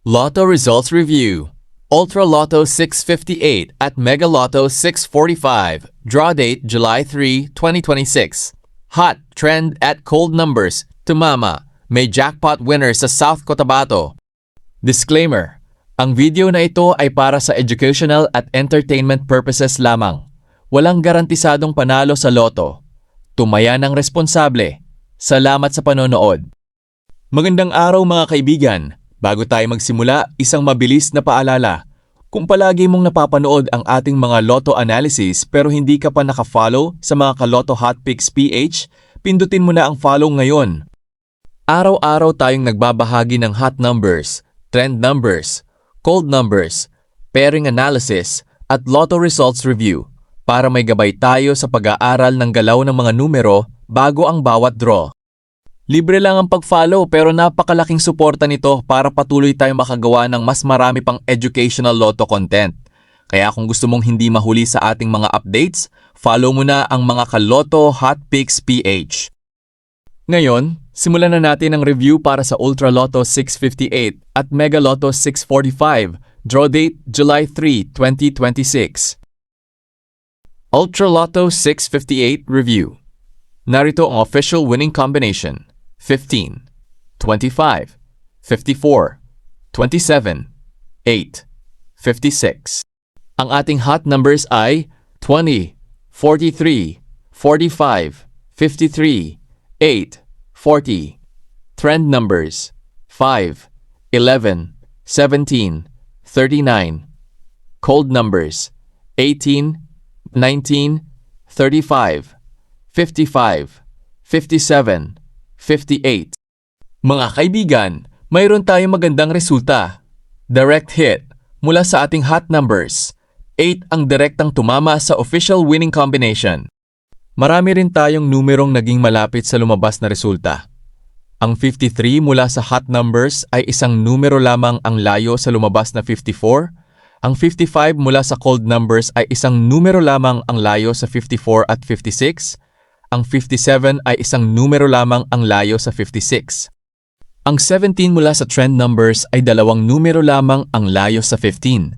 Lotto Results Review. Ultra Lotto 658 at Mega Lotto 645. Draw date July 3, 2026. Hot trend at cold numbers. Tumama. May jackpot winner sa South Cotabato. Disclaimer. Ang video na ito ay para sa educational at entertainment purposes lamang. Walang garantisadong panalo sa loto. Tumaya ng responsable. Salamat sa panonood. Magandang araw mga kaibigan. Bago tayo magsimula, isang mabilis na paalala. Kung palagi mong napapanood ang ating mga Lotto analysis pero hindi ka pa nakafollow sa mga Kaloto Hotpicks PH, pindutin mo na ang follow ngayon. Araw-araw tayong nagbabahagi ng hot numbers, trend numbers, cold numbers, pairing analysis, at Lotto results review para may gabay tayo sa pag-aaral ng galaw ng mga numero bago ang bawat draw. Libre lang ang pag-follow pero napakalaking suporta nito para patuloy tayong makagawa ng mas marami pang educational Lotto content. Kaya kung gusto mong hindi mahuli sa ating mga updates, follow mo na ang mga Kaloto Hotpicks PH. Ngayon, simulan na natin ang review para sa Ultra Lotto 658 at Mega Lotto 645. Draw date July 3, 2026. Ultra Lotto 658 Review. Narito ang official winning combination. 15, 25, 54, 27, 8, 56. Ang ating hot numbers ay 20, 43, 45, 53, 8, 40. Trend numbers 5, 11, 17, 39. Cold numbers 18, 19, 35, 55, 57, 58. Mga kaibigan, mayroon tayong magandang resulta. Direct hit mula sa ating hot numbers. 8 ang direktang tumama sa official winning combination. Marami rin tayong numerong naging malapit sa lumabas na resulta. Ang 53 mula sa hot numbers ay isang numero lamang ang layo sa lumabas na 54. Ang 55 mula sa cold numbers ay isang numero lamang ang layo sa 54 at 56. Ang 57 ay isang numero lamang ang layo sa 56. Ang 17 mula sa trend numbers ay dalawang numero lamang ang layo sa 15.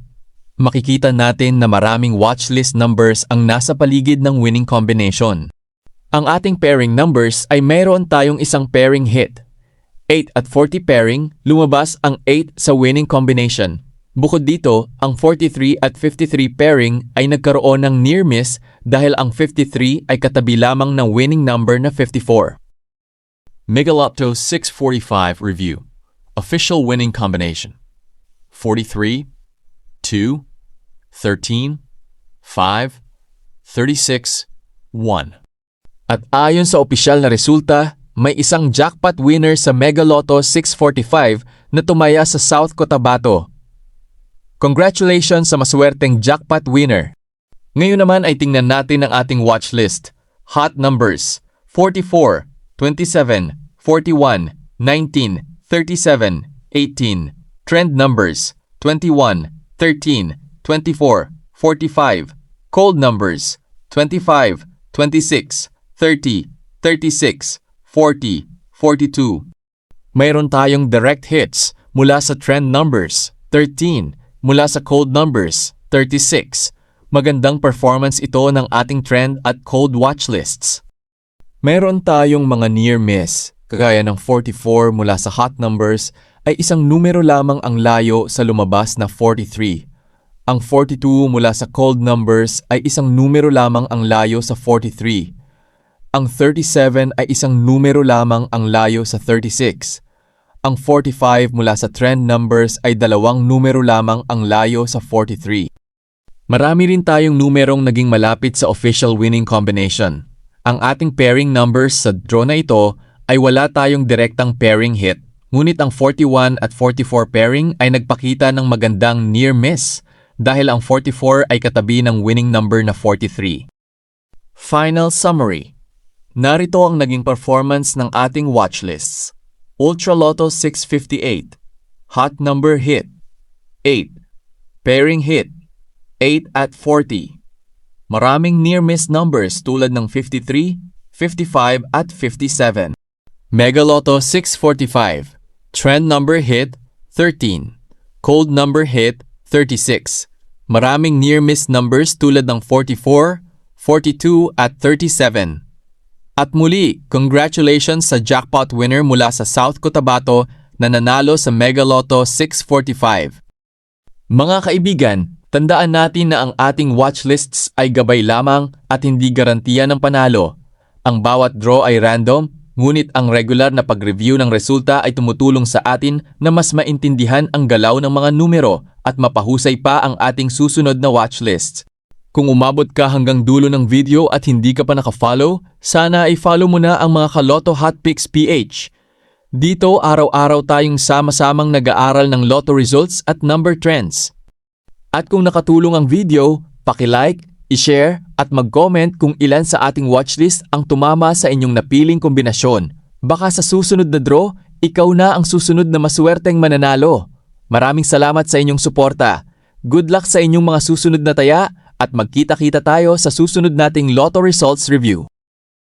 Makikita natin na maraming watchlist numbers ang nasa paligid ng winning combination. Ang ating pairing numbers ay mayroon tayong isang pairing hit. 8 at 40 pairing, lumabas ang 8 sa winning combination. Bukod dito, ang 43 at 53 pairing ay nagkaroon ng near miss dahil ang 53 ay katabi lamang ng winning number na 54. Mega Lotto 645 Review. Official winning combination. 43, 2, 13, 5, 36, 1. At ayon sa opisyal na resulta, may isang jackpot winner sa Mega Lotto 645 na tumaya sa South Cotabato. Congratulations sa maswerteng jackpot winner! Ngayon naman ay tingnan natin ang ating watch list. Hot numbers 44, 27, 41, 19, 37, 18. Trend numbers 21, 13, 24, 45. Cold numbers 25, 26, 30, 36, 40, 42. Mayroon tayong direct hits mula sa trend numbers 13, mula sa cold numbers 36. Magandang performance ito ng ating trend at cold watch lists. Meron tayong mga near miss, kagaya ng 44 mula sa hot numbers ay isang numero lamang ang layo sa lumabas na 43. Ang 42 mula sa cold numbers ay isang numero lamang ang layo sa 43. Ang 37 ay isang numero lamang ang layo sa 36. Ang 45 mula sa trend numbers ay dalawang numero lamang ang layo sa 43. Marami rin tayong numerong naging malapit sa official winning combination. Ang ating pairing numbers sa draw na ito ay wala tayong direktang pairing hit, ngunit ang 41 at 44 pairing ay nagpakita ng magandang near miss dahil ang 44 ay katabi ng winning number na 43. Final summary. Narito ang naging performance ng ating watchlists. Ultra Lotto 658. Hot number hit 8. Pairing hit 8 at 40. Maraming near-miss numbers tulad ng 53, 55 at 57. Mega Lotto 645. Trend number hit 13. Cold number hit, 36. Maraming near-miss numbers tulad ng 44, 42 at 37. At muli, congratulations sa jackpot winner mula sa South Cotabato na nanalo sa Mega Lotto 645. Mga kaibigan, tandaan natin na ang ating watchlists ay gabay lamang at hindi garantiya ng panalo. Ang bawat draw ay random, ngunit ang regular na pag-review ng resulta ay tumutulong sa atin na mas maintindihan ang galaw ng mga numero at mapahusay pa ang ating susunod na watchlist. Kung umabot ka hanggang dulo ng video at hindi ka pa nakafollow, sana ay follow mo na ang mga Kaloto Hotpicks PH. Dito araw-araw tayong sama-samang nag-aaral ng lotto results at number trends. At kung nakatulong ang video, paki-like, i-share at mag-comment kung ilan sa ating watchlist ang tumama sa inyong napiling kombinasyon. Baka sa susunod na draw, ikaw na ang susunod na maswerteng mananalo. Maraming salamat sa inyong suporta. Good luck sa inyong mga susunod na taya at magkita-kita tayo sa susunod nating Lotto Results Review.